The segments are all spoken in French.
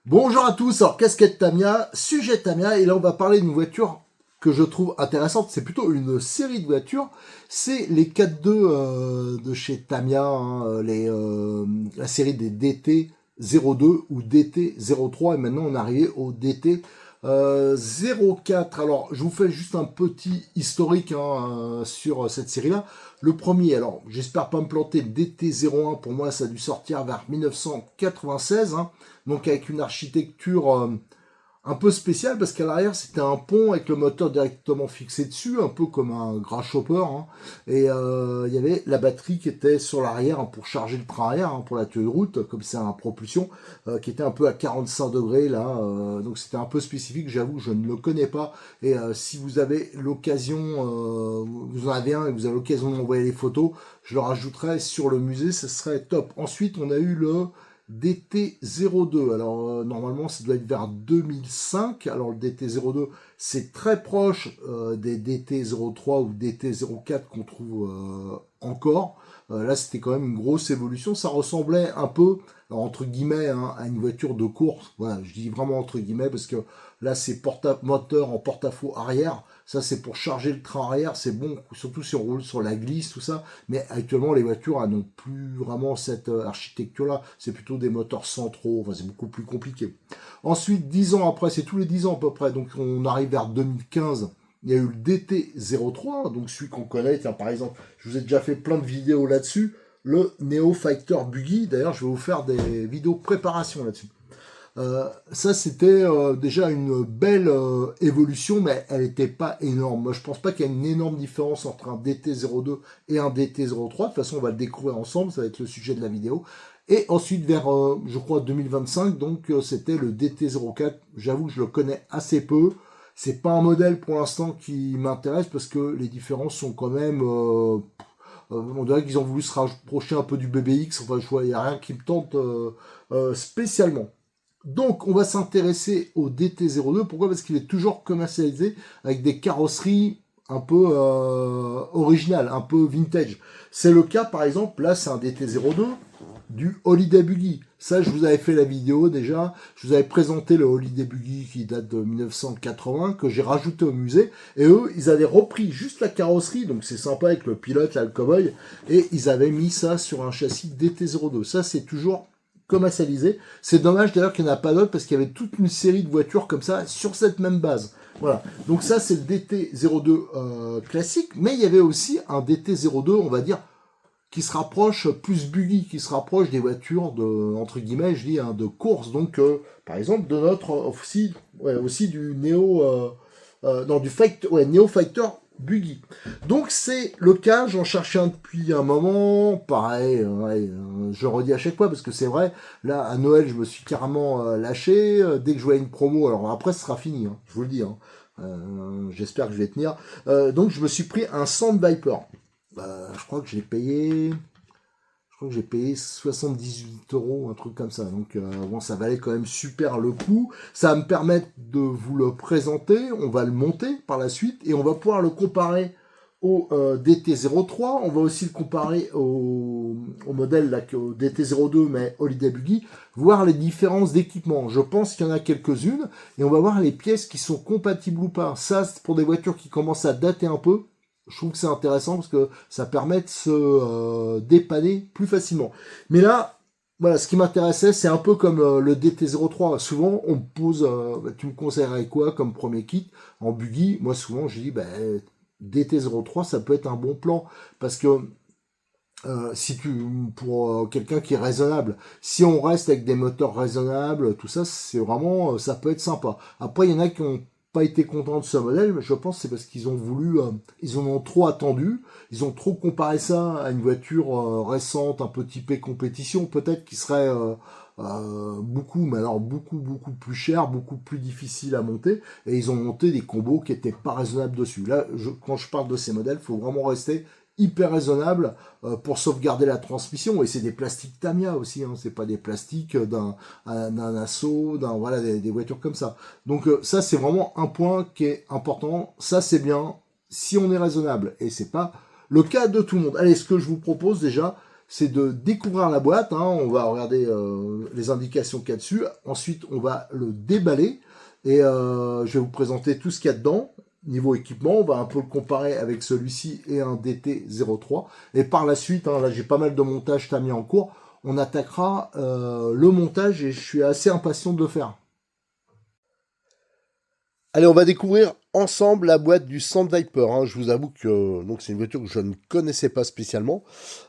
Bonjour à tous, alors casquette Tamiya, sujet Tamiya, et là on va parler d'une voiture que je trouve intéressante, c'est plutôt une série de voitures, c'est les 4.2 de chez Tamiya, hein, la série des DT02 ou DT03, et maintenant on est arrivé au DT 04. Alors je vous fais juste un petit historique sur cette série-là. Le premier, alors j'espère pas me planter, DT01, pour moi ça a dû sortir vers 1996, hein, donc avec une architecture un peu spéciale, parce qu'à l'arrière c'était un pont avec le moteur directement fixé dessus, un peu comme un grasshopper, hein, et il y avait la batterie qui était sur l'arrière, hein, pour charger le train arrière, hein, pour la tenue de route, comme c'est un propulsion, qui était un peu à 45 degrés là, donc c'était un peu spécifique, j'avoue je ne le connais pas, et si vous avez l'occasion, vous en avez un et vous avez l'occasion de m'envoyer les photos, je le rajouterai sur le musée, ce serait top. Ensuite on a eu le DT02, alors normalement ça doit être vers 2005, alors le DT02 c'est très proche des DT03 ou DT04 qu'on trouve encore. Là c'était quand même une grosse évolution, ça ressemblait un peu, alors, entre guillemets, hein, à une voiture de course, voilà, je dis vraiment entre guillemets parce que là c'est moteur en porte-à-faux arrière, ça c'est pour charger le train arrière, c'est bon, surtout si on roule sur la glisse, tout ça, mais actuellement les voitures n'ont plus vraiment cette architecture-là, c'est plutôt des moteurs centraux, enfin c'est beaucoup plus compliqué. Ensuite, 10 ans après, c'est tous les 10 ans à peu près, donc on arrive vers 2015, il y a eu le DT03, donc celui qu'on connaît, tiens, par exemple, je vous ai déjà fait plein de vidéos là-dessus, le Neo Fighter Buggy, d'ailleurs je vais vous faire des vidéos préparation là-dessus. Ça c'était déjà une belle évolution, mais elle n'était pas énorme. Moi je pense pas qu'il y ait une énorme différence entre un DT02 et un DT03. De toute façon on va le découvrir ensemble, ça va être le sujet de la vidéo. Et ensuite vers je crois 2025, donc c'était le DT04. J'avoue que je le connais assez peu. C'est pas un modèle pour l'instant qui m'intéresse parce que les différences sont quand même on dirait qu'ils ont voulu se rapprocher un peu du BBX. Enfin, il n'y a rien qui me tente spécialement. Donc, on va s'intéresser au DT02. Pourquoi? Parce qu'il est toujours commercialisé avec des carrosseries un peu originales, un peu vintage. C'est le cas, par exemple, là, c'est un DT02 du Holiday Buggy. Ça, je vous avais fait la vidéo déjà. Je vous avais présenté le Holiday Buggy qui date de 1980, que j'ai rajouté au musée. Et eux, ils avaient repris juste la carrosserie, donc c'est sympa avec le pilote, là, le cowboy, et ils avaient mis ça sur un châssis DT02. Ça, c'est toujours commercialisé. C'est dommage d'ailleurs qu'il n'y en a pas d'autres parce qu'il y avait toute une série de voitures comme ça sur cette même base. Voilà. Donc ça, c'est le DT02 classique, mais il y avait aussi un DT02, on va dire, qui se rapproche plus buggy, qui se rapproche des voitures de, entre guillemets, je dis, hein, de course. Donc, par exemple, de notre aussi du non, du Fight, Neo Fighter Buggy. Donc c'est le cas, j'en cherchais un depuis un moment, pareil, je redis à chaque fois parce que c'est vrai, là à Noël je me suis carrément lâché, dès que je voyais une promo, alors après ce sera fini, hein, je vous le dis, hein. J'espère que je vais tenir. Donc je me suis pris un Sand Viper. Je crois que j'ai payé 78 euros, un truc comme ça. Donc bon, ça valait quand même super le coup. Ça va me permettre de vous le présenter. On va le monter par la suite et on va pouvoir le comparer au DT03. On va aussi le comparer au modèle là, au DT02 mais Holiday Buggy, voir les différences d'équipement. Je pense qu'il y en a quelques-unes et on va voir les pièces qui sont compatibles ou pas. Ça, c'est pour des voitures qui commencent à dater un peu. Je trouve que c'est intéressant parce que ça permet de se dépanner plus facilement. Mais là, voilà, ce qui m'intéressait, c'est un peu comme le DT03. Souvent, on me pose, tu me conseillerais quoi comme premier kit en buggy? Moi, souvent, je dis, DT03, ça peut être un bon plan parce que si tu pour quelqu'un qui est raisonnable, si on reste avec des moteurs raisonnables, tout ça, c'est vraiment, ça peut être sympa. Après, il y en a qui ont pas été contents de ce modèle, mais je pense que c'est parce qu'ils ont voulu, ils en ont trop attendu, ils ont trop comparé ça à une voiture récente, un peu typée compétition, peut-être qui serait beaucoup, mais alors beaucoup plus cher, beaucoup plus difficile à monter, et ils ont monté des combos qui étaient pas raisonnables dessus. Là, quand je parle de ces modèles, il faut vraiment rester hyper raisonnable pour sauvegarder la transmission, et c'est des plastiques Tamiya aussi, hein, c'est pas des plastiques d'un Assault, voilà, des voitures comme ça. Donc ça c'est vraiment un point qui est important, ça c'est bien si on est raisonnable, et c'est pas le cas de tout le monde. Allez, ce que je vous propose déjà, c'est de découvrir la boîte. Hein. On va regarder les indications qu'il y a dessus. Ensuite, on va le déballer et je vais vous présenter tout ce qu'il y a dedans. Niveau équipement, on va un peu le comparer avec celui-ci et un DT03. Et par la suite, hein, là j'ai pas mal de montage Tamiya en cours, on attaquera le montage et je suis assez impatient de le faire. Allez, on va découvrir ensemble la boîte du Sandviper. Hein. Je vous avoue que donc c'est une voiture que je ne connaissais pas spécialement.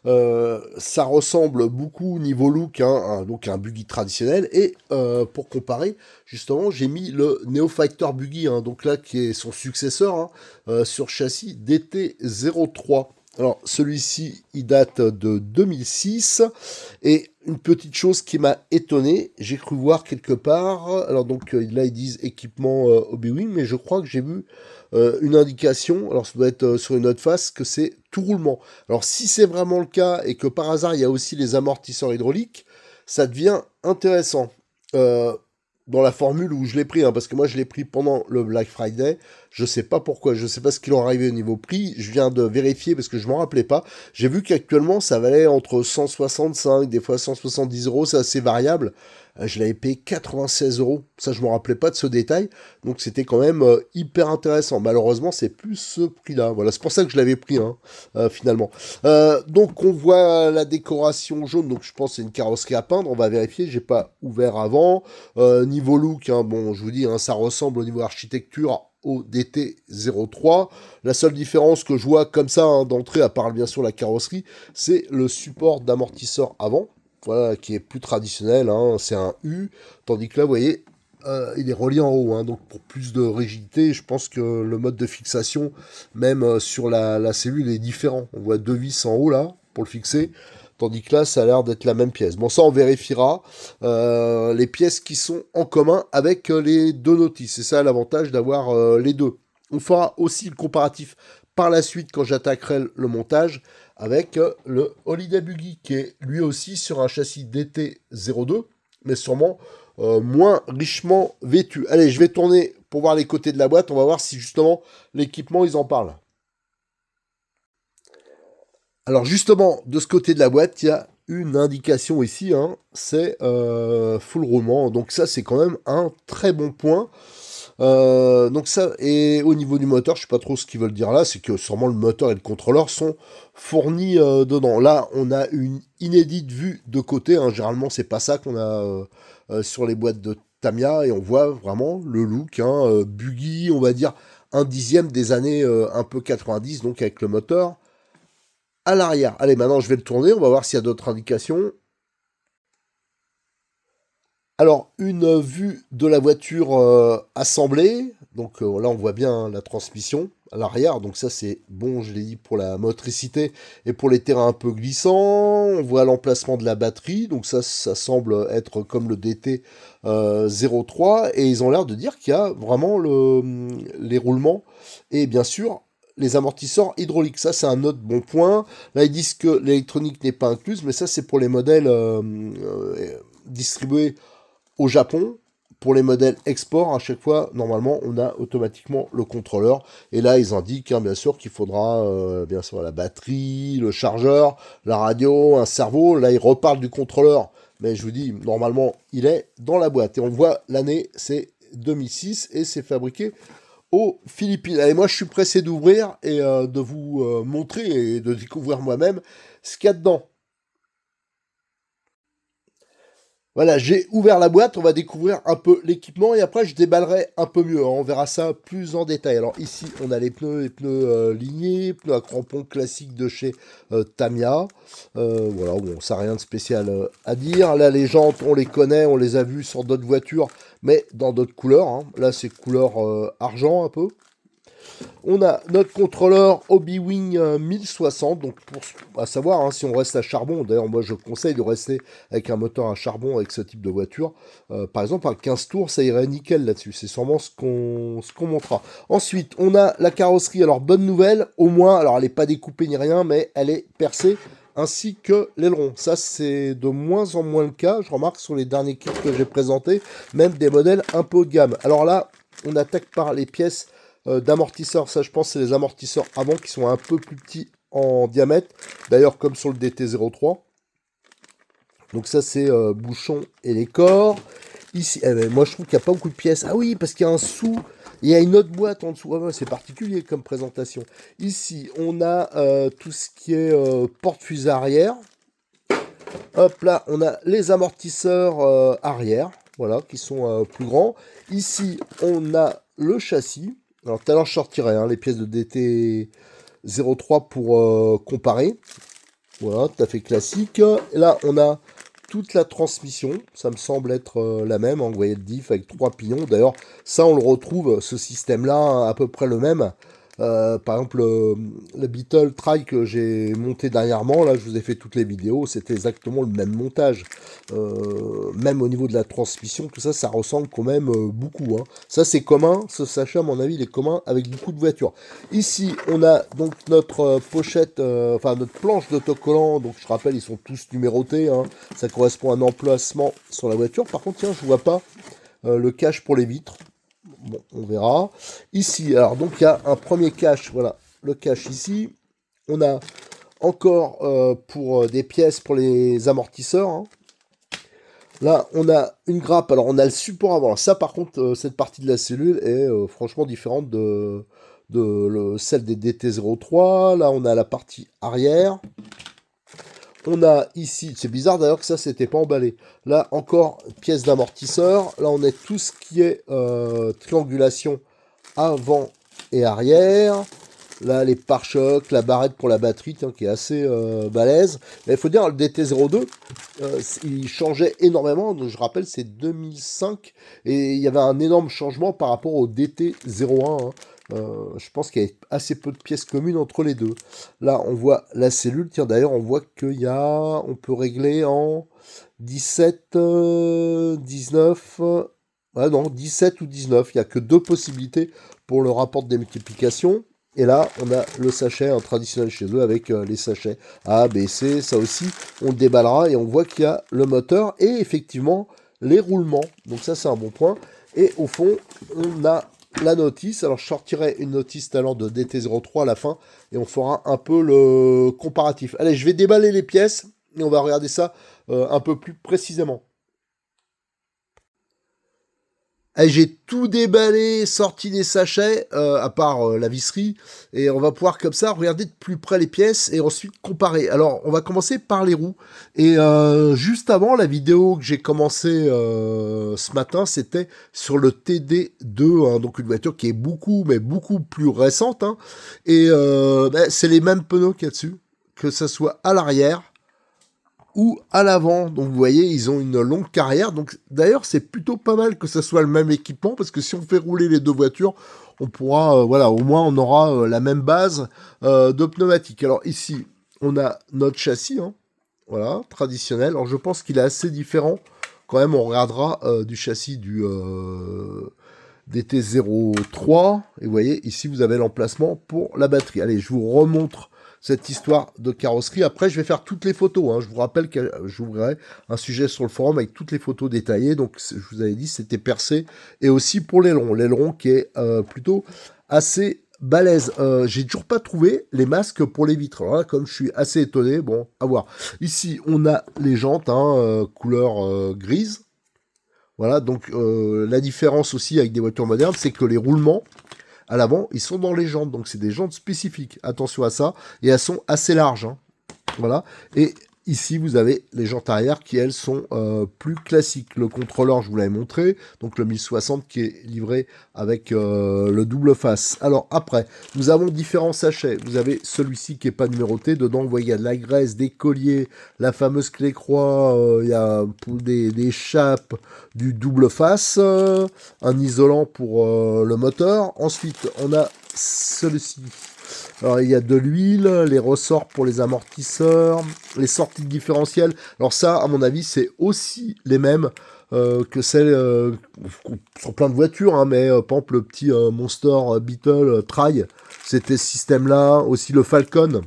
Ça ressemble beaucoup au niveau look, hein, donc un buggy traditionnel. Et pour comparer, justement, j'ai mis le Neo Fighter Buggy, hein, donc là qui est son successeur, hein, sur châssis DT03. Alors, celui-ci, il date de 2006. Et une petite chose qui m'a étonné, j'ai cru voir quelque part, alors donc là ils disent équipement Hobby-Wing, mais je crois que j'ai vu une indication, alors ça doit être sur une autre face, que c'est tout roulement. Alors si c'est vraiment le cas et que par hasard il y a aussi les amortisseurs hydrauliques, ça devient intéressant. Dans la formule où je l'ai pris, hein, parce que moi je l'ai pris pendant le Black Friday, je sais pas pourquoi, je sais pas ce qu'il en arrivé au niveau prix, je viens de vérifier parce que je m'en rappelais pas, j'ai vu qu'actuellement ça valait entre 165, des fois 170 euros, c'est assez variable, je l'avais payé 96 euros, ça je me rappelais pas de ce détail, donc c'était quand même hyper intéressant, malheureusement c'est plus ce prix-là, voilà, c'est pour ça que je l'avais pris, hein, finalement. Donc on voit la décoration jaune, donc je pense que c'est une carrosserie à peindre, on va vérifier, j'ai pas ouvert avant. Niveau look, hein, bon, je vous dis, hein, ça ressemble au niveau architecture au DT03. La seule différence que je vois comme ça, hein, d'entrée, à part bien sûr la carrosserie, c'est le support d'amortisseur avant, voilà, qui est plus traditionnel, hein, c'est un U, tandis que là, vous voyez, il est relié en haut, hein, donc pour plus de rigidité, je pense que le mode de fixation, même sur la cellule, est différent. On voit deux vis en haut là, pour le fixer. Tandis que là, ça a l'air d'être la même pièce. Bon, ça, on vérifiera. Les pièces qui sont en commun avec les deux notices. C'est ça l'avantage d'avoir les deux. On fera aussi le comparatif par la suite quand j'attaquerai le montage avec le Holiday Buggy qui est lui aussi sur un châssis DT02, mais sûrement moins richement vêtu. Allez, je vais tourner pour voir les côtés de la boîte. On va voir si justement l'équipement, ils en parlent. Alors justement, de ce côté de la boîte, il y a une indication ici, hein, c'est full roulement. Donc ça, c'est quand même un très bon point. Donc ça, et au niveau du moteur, je sais pas trop ce qu'ils veulent dire là, c'est que sûrement le moteur et le contrôleur sont fournis dedans. Là, on a une inédite vue de côté, hein. Généralement, c'est pas ça qu'on a sur les boîtes de Tamiya, et on voit vraiment le look, hein, buggy, on va dire un dixième des années un peu 90, donc avec le moteur à l'arrière. Allez, maintenant je vais le tourner, on va voir s'il y a d'autres indications. Alors, une vue de la voiture assemblée. Donc là, on voit bien, hein, la transmission à l'arrière. Donc ça, c'est bon, je l'ai dit, pour la motricité et pour les terrains un peu glissants. On voit l'emplacement de la batterie. Donc ça semble être comme le DT 03. Et ils ont l'air de dire qu'il y a vraiment les roulements. Et bien sûr, les amortisseurs hydrauliques. Ça, c'est un autre bon point. Là, ils disent que l'électronique n'est pas incluse, mais ça, c'est pour les modèles distribués au Japon. Pour les modèles export, à chaque fois, normalement, on a automatiquement le contrôleur. Et là, ils indiquent, hein, bien sûr, qu'il faudra, bien sûr, la batterie, le chargeur, la radio, un cerveau. Là, ils reparlent du contrôleur. Mais je vous dis, normalement, il est dans la boîte. Et on voit l'année, c'est 2006 et c'est fabriqué aux Philippines. Allez, moi, je suis pressé d'ouvrir et de vous montrer et de découvrir moi-même ce qu'il y a dedans. Voilà, j'ai ouvert la boîte, on va découvrir un peu l'équipement et après je déballerai un peu mieux, hein, on verra ça plus en détail. Alors ici on a les pneus lignés, pneus à crampons classiques de chez Tamiya. Voilà, bon, ça n'a rien de spécial à dire. Là les jantes, on les connaît, on les a vues sur d'autres voitures, mais dans d'autres couleurs, hein. Là c'est couleur argent un peu. On a notre contrôleur Hobby-Wing 1060, donc pour à savoir, hein, si on reste à charbon, d'ailleurs moi je conseille de rester avec un moteur à charbon avec ce type de voiture. Par exemple, à 15 tours, ça irait nickel là-dessus, c'est sûrement ce qu'on montrera. Ensuite, on a la carrosserie, alors bonne nouvelle, au moins, alors elle n'est pas découpée ni rien, mais elle est percée, ainsi que l'aileron. Ça, c'est de moins en moins le cas, je remarque sur les derniers kits que j'ai présentés, même des modèles un peu haut de gamme. Alors là, on attaque par les pièces d'amortisseurs. Ça, je pense, c'est les amortisseurs avant qui sont un peu plus petits en diamètre. D'ailleurs, comme sur le DT03. Donc ça, c'est bouchon et les corps. Ici, eh ben, moi, je trouve qu'il n'y a pas beaucoup de pièces. Ah oui, parce qu'il y a un sous. Il y a une autre boîte en dessous. Ah ouais, c'est particulier comme présentation. Ici, on a tout ce qui est porte-fusée arrière. Hop là, on a les amortisseurs arrière, voilà, qui sont plus grands. Ici, on a le châssis. Alors tout à l'heure, je sortirai les pièces de DT03 pour comparer. Voilà, tout à fait classique. Et là, on a toute la transmission. Ça me semble être la même. Vous voyez le diff avec 3 pignons. D'ailleurs, ça, on le retrouve, ce système-là, à peu près le même. Par exemple, le Beetle Try que j'ai monté dernièrement, là, je vous ai fait toutes les vidéos, c'était exactement le même montage. Même au niveau de la transmission, tout ça, ça ressemble quand même beaucoup. Ça, c'est commun. Ce sachet, à mon avis, il est commun avec beaucoup de voitures. Ici, on a donc notre pochette, enfin notre planche d'autocollant. Donc, je rappelle, ils sont tous numérotés. Ça correspond à un emplacement sur la voiture. Par contre, tiens, je vois pas le cache pour les vitres. Bon, on verra. Ici, alors donc il y a un premier cache, voilà, le cache ici. On a encore pour des pièces pour les amortisseurs. Là, on a une grappe, alors on a le support avant. Alors, ça, par contre, cette partie de la cellule est franchement différente de celle des DT03. Là, on a la partie arrière. On a ici, c'est bizarre d'ailleurs que ça, c'était pas emballé. Là, encore, pièce d'amortisseur. Là, on a tout ce qui est triangulation avant et arrière. Là, les pare-chocs, la barrette pour la batterie, qui est assez balèze. Mais il faut dire, le DT02, il changeait énormément. Donc, je rappelle, c'est 2005. Et il y avait un énorme changement par rapport au DT01. Je pense qu'il y a assez peu de pièces communes entre les deux. Là, on voit la cellule. Tiens, d'ailleurs, on voit on peut régler en 17, 19... Ouais, non, 17 ou 19. Il n'y a que 2 possibilités pour le rapport de démultiplication. Et là, on a le sachet traditionnel chez eux avec les sachets A, B, C. Ça aussi, on le déballera et on voit qu'il y a le moteur et effectivement les roulements. Donc ça, c'est un bon point. Et au fond, on a la notice. Alors, je sortirai une notice talent de DT03 à la fin et on fera un peu le comparatif. Allez, je vais déballer les pièces et on va regarder ça un peu plus précisément. Allez, j'ai tout déballé, sorti des sachets, à part la visserie, et on va pouvoir comme ça regarder de plus près les pièces et ensuite comparer. Alors, on va commencer par les roues. Et juste avant, la vidéo que j'ai commencé ce matin, c'était sur le TD2, donc une voiture qui est beaucoup, mais beaucoup plus récente. Et c'est les mêmes pneus qu'il y a dessus, que ce soit à l'arrière ou à l'avant. Donc vous voyez, ils ont une longue carrière. Donc d'ailleurs, c'est plutôt pas mal que ce soit le même équipement parce que si on fait rouler les deux voitures, on pourra, voilà, au moins on aura la même base de pneumatique. Alors ici, on a notre châssis, voilà, traditionnel. Alors je pense qu'il est assez différent. Quand même, on regardera du châssis du DT03. Et vous voyez, ici, vous avez l'emplacement pour la batterie. Allez, je vous remontre cette histoire de carrosserie. Après, je vais faire toutes les photos. Je vous rappelle que j'ouvrirai un sujet sur le forum avec toutes les photos détaillées. Donc, je vous avais dit, c'était percé. Et aussi pour l'aileron. L'aileron qui est plutôt assez balèze. J'ai toujours pas trouvé les masques pour les vitres. Alors là, comme je suis assez étonné, bon, à voir. Ici, on a les jantes, couleur grise. Voilà, donc la différence aussi avec des voitures modernes, c'est que les roulements à l'avant, ils sont dans les jantes, donc c'est des jantes spécifiques. Attention à ça, et elles sont assez larges. Voilà, et ici vous avez les jantes arrière qui elles sont plus classiques. Le contrôleur, je vous l'avais montré, donc le 1060 qui est livré avec le double face. Alors après, nous avons différents sachets. Vous avez celui-ci qui est pas numéroté. Dedans, vous voyez, il y a de la graisse, des colliers, la fameuse clé croix, il y a des chapes, du double face, un isolant pour le moteur. Ensuite, on a celui-ci. Alors, il y a de l'huile, les ressorts pour les amortisseurs, les sorties de différentiel. Alors ça, à mon avis, c'est aussi les mêmes que celles sur plein de voitures, mais par exemple, le petit Monster Beetle Try, c'était ce système-là. Aussi le Falcon,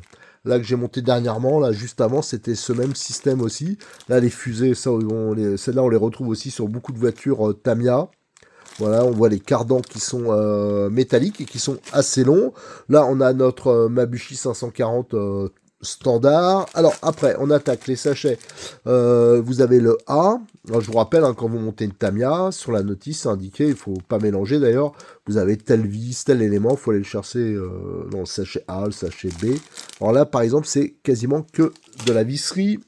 là que j'ai monté dernièrement, là juste avant, c'était ce même système aussi. Là, les fusées, celles-là, on les retrouve aussi sur beaucoup de voitures Tamiya. Voilà, on voit les cardans qui sont métalliques et qui sont assez longs. Là, on a notre Mabuchi 540 standard. Alors après, on attaque les sachets. Vous avez le A. Alors, je vous rappelle, hein, quand vous montez une Tamiya, sur la notice, c'est indiqué, il faut pas mélanger d'ailleurs. Vous avez tel vis, tel élément, il faut aller le chercher dans le sachet A, le sachet B. Alors là, par exemple, c'est quasiment que de la visserie.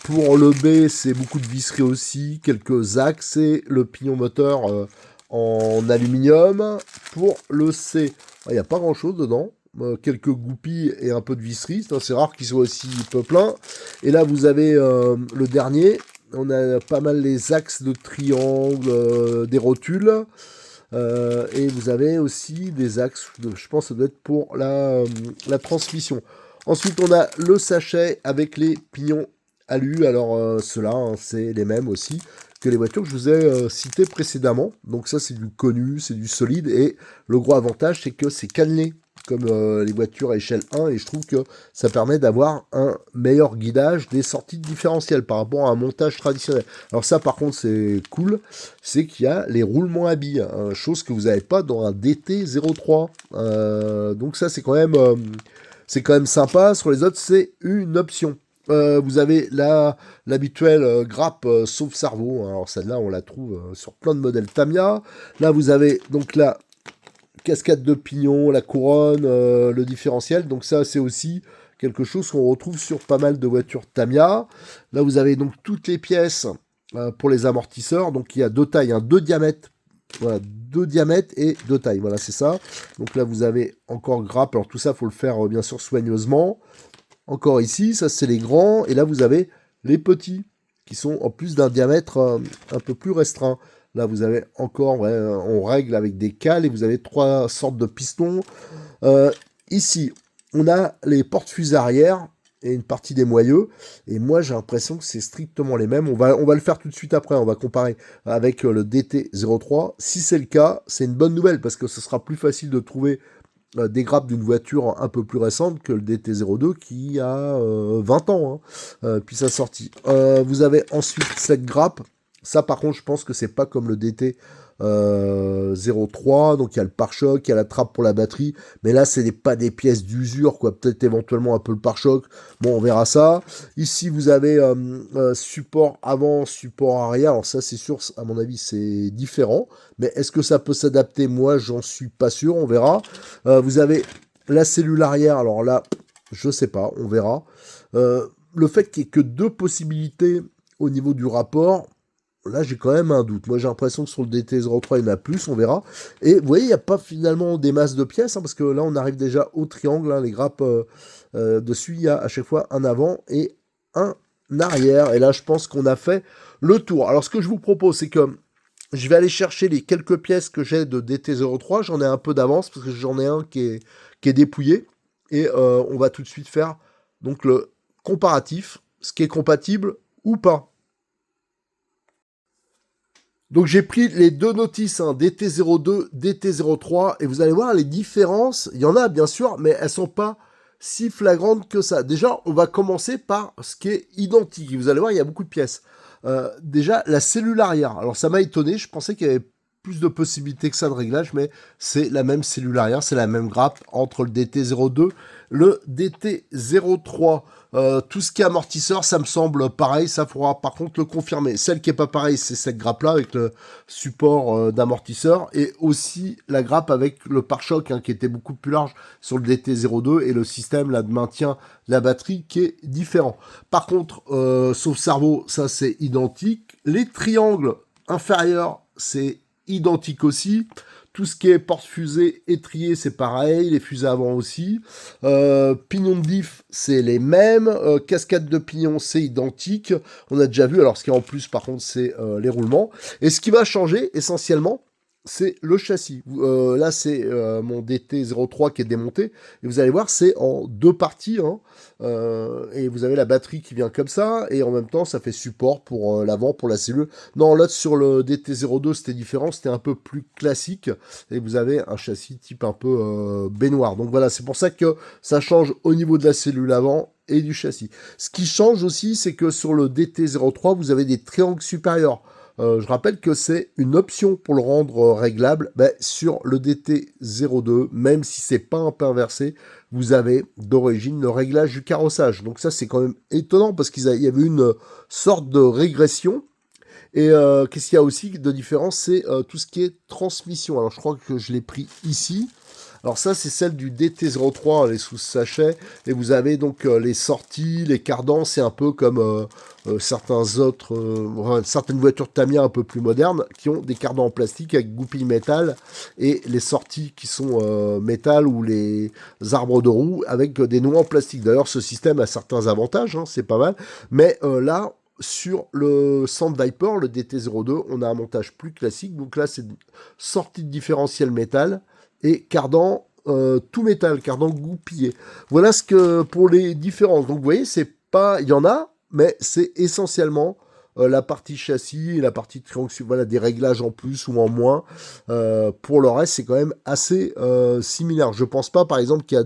Pour le B, c'est beaucoup de visserie aussi, quelques axes et le pignon moteur en aluminium. Pour le C, il n'y a pas grand chose dedans. Quelques goupilles et un peu de visserie. C'est rare qu'ils soient aussi peu pleins. Et là, vous avez le dernier. On a pas mal les axes de triangle, des rotules. Et vous avez aussi des axes, je pense que ça doit être pour la transmission. Ensuite, on a le sachet avec les pignons alu. Alors, ceux-là, hein, c'est les mêmes aussi que les voitures que je vous ai citées précédemment. Donc ça, c'est du connu, c'est du solide. Et le gros avantage, c'est que c'est cannelé comme les voitures à échelle 1. Et je trouve que ça permet d'avoir un meilleur guidage des sorties de différentiel par rapport à un montage traditionnel. Alors ça, par contre, c'est cool. C'est qu'il y a les roulements à billes. Chose que vous n'avez pas dans un DT03. Donc ça, c'est quand même sympa. Sur les autres, c'est une option. Vous avez l'habituelle grappe sauve cerveau. Alors celle-là, on la trouve sur plein de modèles Tamiya. Là, vous avez donc la cascade de pignon, la couronne, le différentiel. Donc ça, c'est aussi quelque chose qu'on retrouve sur pas mal de voitures Tamiya. Là, vous avez donc toutes les pièces pour les amortisseurs. Donc il y a deux tailles, hein, deux diamètres. Voilà, deux diamètres et deux tailles. Voilà, c'est ça. Donc là, vous avez encore grappe. Alors tout ça, il faut le faire bien sûr soigneusement. Encore ici, ça c'est les grands, et là vous avez les petits, qui sont en plus d'un diamètre un peu plus restreint. Là vous avez encore, on règle avec des cales, et vous avez trois sortes de pistons. Ici, on a les porte-fusées arrière, et une partie des moyeux, et moi j'ai l'impression que c'est strictement les mêmes. On va le faire tout de suite après, on va comparer avec le DT03. Si c'est le cas, c'est une bonne nouvelle, parce que ce sera plus facile de trouver des grappes d'une voiture un peu plus récente que le DT02 qui a 20 ans, puis sa sortie. Vous avez ensuite cette grappe. Ça, par contre, je pense que c'est pas comme le DT 03, donc il y a le pare-choc, il y a la trappe pour la batterie, mais là c'est pas des pièces d'usure, quoi, peut-être éventuellement un peu le pare-choc, bon on verra ça. Ici vous avez support avant, support arrière, alors ça c'est sûr, à mon avis c'est différent, mais est-ce que ça peut s'adapter? Moi j'en suis pas sûr, on verra. Vous avez la cellule arrière, alors là je sais pas, on verra. Le fait qu'il n'y ait que deux possibilités au niveau du rapport, là, j'ai quand même un doute. Moi, j'ai l'impression que sur le DT03, il y en a plus, on verra. Et vous voyez, il n'y a pas finalement des masses de pièces, parce que là, on arrive déjà au triangle. Les grappes dessus, il y a à chaque fois un avant et un arrière. Et là, je pense qu'on a fait le tour. Alors, ce que je vous propose, c'est que je vais aller chercher les quelques pièces que j'ai de DT03. J'en ai un peu d'avance, parce que j'en ai un qui est dépouillé. Et on va tout de suite faire donc le comparatif, ce qui est compatible ou pas. Donc j'ai pris les deux notices, hein, DT02, DT03, et vous allez voir les différences, il y en a bien sûr, mais elles sont pas si flagrantes que ça. Déjà, on va commencer par ce qui est identique. Vous allez voir, il y a beaucoup de pièces. Déjà, la cellule arrière. Alors ça m'a étonné, je pensais qu'il y avait plus de possibilités que ça de réglage, mais c'est la même cellule arrière, c'est la même grappe entre le DT02, le DT03. Tout ce qui est amortisseur, ça me semble pareil, ça faudra par contre le confirmer. Celle qui est pas pareille, c'est cette grappe-là avec le support d'amortisseur, et aussi la grappe avec le pare-choc, hein, qui était beaucoup plus large sur le DT02, et le système là de maintien de la batterie qui est différent. Par contre, sauf cerveau, ça c'est identique. Les triangles inférieurs, c'est identique aussi. Tout ce qui est porte-fusée, étrier, c'est pareil. Les fusées avant aussi. Pignon de diff, c'est les mêmes. Cascade de pignon, c'est identique. On a déjà vu. Alors, ce qui est en plus, par contre, c'est les roulements. Et ce qui va changer, essentiellement, c'est le châssis. Là, c'est mon DT03 qui est démonté. Et vous allez voir, c'est en deux parties. Hein. Et vous avez la batterie qui vient comme ça. Et en même temps, ça fait support pour l'avant, pour la cellule. Non, là, sur le DT02, c'était différent. C'était un peu plus classique. Et vous avez un châssis type un peu baignoire. Donc voilà, c'est pour ça que ça change au niveau de la cellule avant et du châssis. Ce qui change aussi, c'est que sur le DT03, vous avez des triangles supérieurs. Je rappelle que c'est une option pour le rendre réglable sur le DT02, même si c'est pas un peu inversé, vous avez d'origine le réglage du carrossage. Donc ça c'est quand même étonnant parce qu'il y avait une sorte de régression. Et qu'est-ce qu'il y a aussi de différent, c'est tout ce qui est transmission. Alors je crois que je l'ai pris ici. Alors ça, c'est celle du DT03, les sous-sachets, et vous avez donc les sorties, les cardans, c'est un peu comme certaines voitures Tamiya un peu plus modernes qui ont des cardans en plastique avec goupilles métal, et les sorties qui sont métal ou les arbres de roue avec des noix en plastique. D'ailleurs, ce système a certains avantages, hein, c'est pas mal, mais là, sur le Sand Viper, le DT02, on a un montage plus classique, donc là, c'est sortie de différentiel métal, et cardan tout métal, cardan goupillé. Voilà ce que pour les différences. Donc vous voyez, c'est pas, il y en a, mais c'est essentiellement la partie châssis et la partie triangle, voilà, des réglages en plus ou en moins. Pour le reste, c'est quand même assez similaire. Je pense pas, par exemple, qu'il y a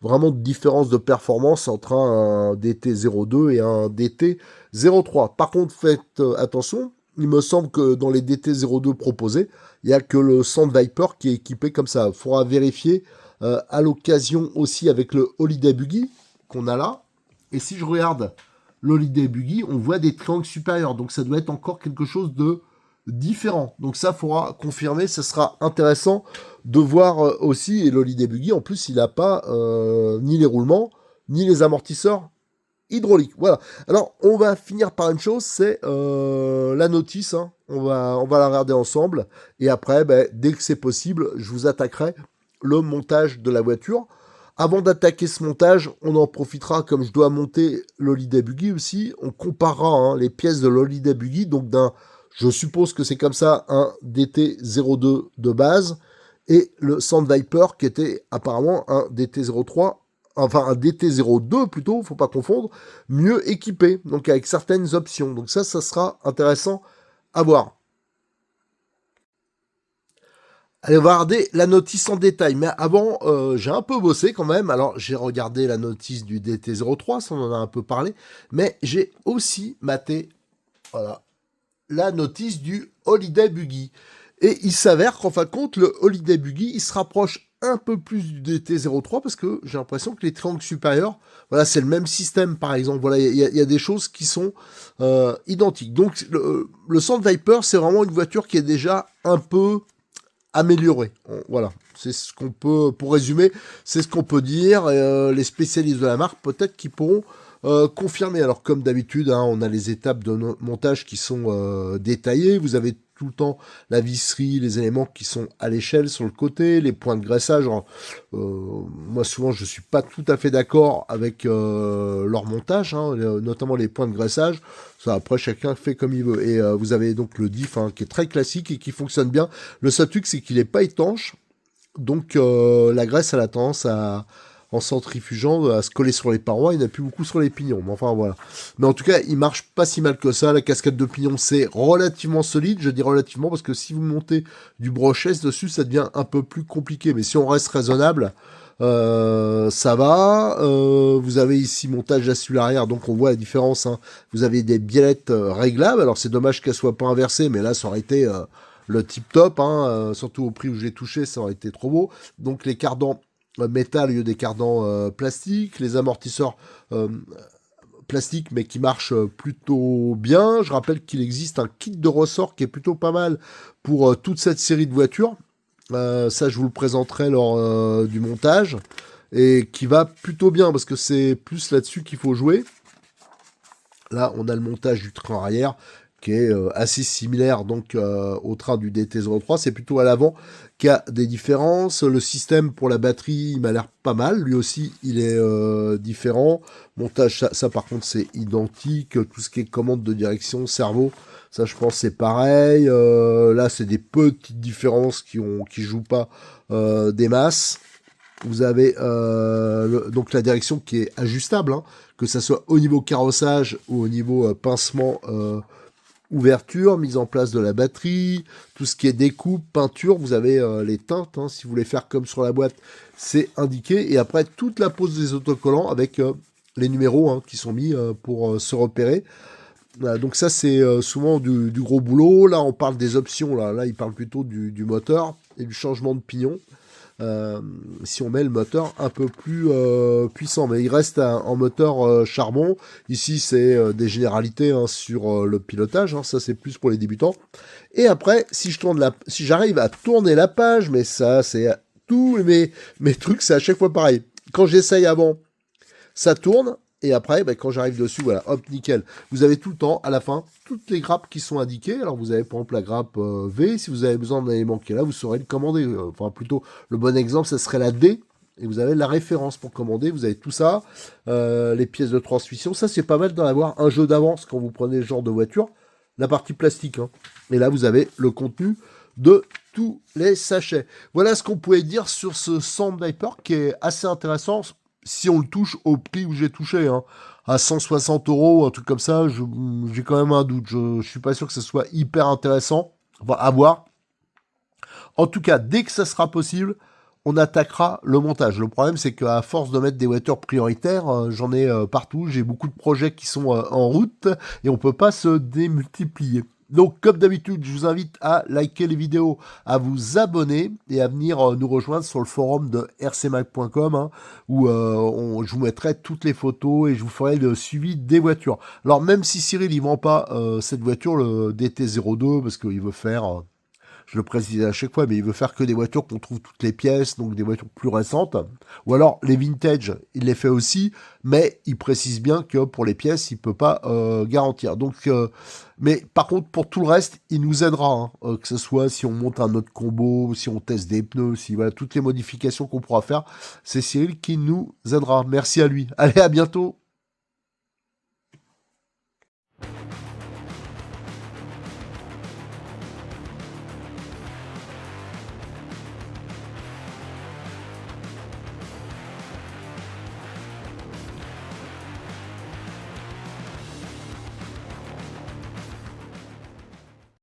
vraiment de différence de performance entre un DT02 et un DT03. Par contre, faites attention, il me semble que dans les DT02 proposés, il n'y a que le Sand Viper qui est équipé comme ça. Il faudra vérifier à l'occasion aussi avec le Holiday Buggy qu'on a là. Et si je regarde l'Holiday Buggy, on voit des triangles supérieurs. Donc ça doit être encore quelque chose de différent. Donc ça, il faudra confirmer. Ce sera intéressant de voir aussi. Et l'Holiday Buggy, en plus, il n'a pas ni les roulements, ni les amortisseurs hydraulique. Voilà. Alors, on va finir par une chose, c'est la notice. Hein. On va la regarder ensemble. Et après, dès que c'est possible, je vous attaquerai le montage de la voiture. Avant d'attaquer ce montage, on en profitera, comme je dois monter l'Holiday Buggy aussi, on comparera les pièces de l'Holiday Buggy, donc je suppose que c'est comme ça, un DT02 de base, et le Sand Viper qui était apparemment un DT03, enfin un DT02 plutôt, faut pas confondre, mieux équipé, donc avec certaines options. Donc ça sera intéressant à voir. Allez, on va regarder la notice en détail. Mais avant, j'ai un peu bossé quand même. Alors, j'ai regardé la notice du DT03, ça on en a un peu parlé. Mais j'ai aussi maté, voilà, la notice du Holiday Buggy. Et il s'avère qu'en fin de compte, le Holiday Buggy, il se rapproche un peu plus du DT03 parce que j'ai l'impression que les triangles supérieurs, voilà, c'est le même système par exemple. Voilà, il y a des choses qui sont identiques. Donc, le Sand Viper, c'est vraiment une voiture qui est déjà un peu améliorée. Voilà, c'est ce qu'on peut, pour résumer, c'est ce qu'on peut dire. Les spécialistes de la marque, peut-être qu'ils pourront confirmer. Alors comme d'habitude, hein, on a les étapes de montage qui sont détaillées. Vous avez tout le temps la visserie, les éléments qui sont à l'échelle sur le côté, les points de graissage. Alors, moi souvent je suis pas tout à fait d'accord avec leur montage, hein, notamment les points de graissage. Ça, après chacun fait comme il veut. Et vous avez donc le diff qui est très classique et qui fonctionne bien. Le seul truc c'est qu'il est pas étanche, donc la graisse elle a tendance en centrifugeant à se coller sur les parois, il n'y en a plus beaucoup sur les pignons. Mais enfin voilà. Mais en tout cas, il marche pas si mal que ça. La cascade de pignons, c'est relativement solide. Je dis relativement parce que si vous montez du brochesse dessus, ça devient un peu plus compliqué. Mais si on reste raisonnable, ça va. Vous avez ici montage d'assule arrière, donc on voit la différence. Hein. Vous avez des biellettes réglables. Alors c'est dommage qu'elles soient pas inversées, mais là ça aurait été le tip top. Hein. Surtout au prix où j'ai touché, ça aurait été trop beau. Donc les cardans métal au lieu des cardans plastiques, les amortisseurs plastiques mais qui marchent plutôt bien. Je rappelle qu'il existe un kit de ressort qui est plutôt pas mal pour toute cette série de voitures. Ça, je vous le présenterai lors du montage et qui va plutôt bien parce que c'est plus là-dessus qu'il faut jouer. Là, on a le montage du train arrière qui est assez similaire donc au train du DT03. C'est plutôt à l'avant qu'il y a des différences. Le système pour la batterie, il m'a l'air pas mal. Lui aussi, il est différent. Montage, ça par contre, c'est identique. Tout ce qui est commande de direction, cerveau, ça je pense c'est pareil. Là, c'est des petites différences qui jouent pas des masses. Vous avez donc la direction qui est ajustable, hein, que ça soit au niveau carrossage ou au niveau pincement, ouverture, mise en place de la batterie, tout ce qui est découpe, peinture. Vous avez les teintes, hein, si vous voulez faire comme sur la boîte, c'est indiqué. Et après, toute la pose des autocollants avec les numéros qui sont mis pour se repérer. Voilà, donc ça c'est souvent du gros boulot. Là on parle des options, là il parle plutôt du moteur et du changement de pignon. Si on met le moteur un peu plus puissant, mais il reste en moteur charbon. Ici c'est des généralités hein, sur le pilotage, hein, ça c'est plus pour les débutants. Et après si si j'arrive à tourner la page, mais ça c'est tous mes trucs, c'est à chaque fois pareil. Quand j'essaye avant, ça tourne. Et après, ben, quand j'arrive dessus, voilà, hop, nickel. Vous avez tout le temps, à la fin, toutes les grappes qui sont indiquées. Alors, vous avez par exemple la grappe V. Si vous avez besoin d'un élément qui est là, vous saurez le commander. Enfin, plutôt, le bon exemple, ça serait la D. Et vous avez la référence pour commander. Vous avez tout ça. Les pièces de transmission. Ça, c'est pas mal d'en avoir un jeu d'avance quand vous prenez ce genre de voiture. La partie plastique. Hein. Et là, vous avez le contenu de tous les sachets. Voilà ce qu'on pouvait dire sur ce Sandviper qui est assez intéressant. Si on le touche au prix où j'ai touché, hein, à 160 €, un truc comme ça, j'ai quand même un doute. Je suis pas sûr que ce soit hyper intéressant. Enfin, à voir. En tout cas, dès que ça sera possible, on attaquera le montage. Le problème, c'est qu'à force de mettre des voitures prioritaires, j'en ai partout. J'ai beaucoup de projets qui sont en route et on peut pas se démultiplier. Donc, comme d'habitude, je vous invite à liker les vidéos, à vous abonner et à venir nous rejoindre sur le forum de rcmag.com hein, où je vous mettrai toutes les photos et je vous ferai le suivi des voitures. Alors, même si Cyril il vend pas cette voiture, le DT02, parce qu'il veut faire... je le précise à chaque fois, mais il veut faire que des voitures qu'on trouve toutes les pièces, donc des voitures plus récentes. Ou alors les vintage, il les fait aussi, mais il précise bien que pour les pièces, il peut pas garantir. Donc, mais par contre, pour tout le reste, il nous aidera, hein, que ce soit si on monte un autre combo, si on teste des pneus, si voilà toutes les modifications qu'on pourra faire, c'est Cyril qui nous aidera. Merci à lui. Allez, à bientôt.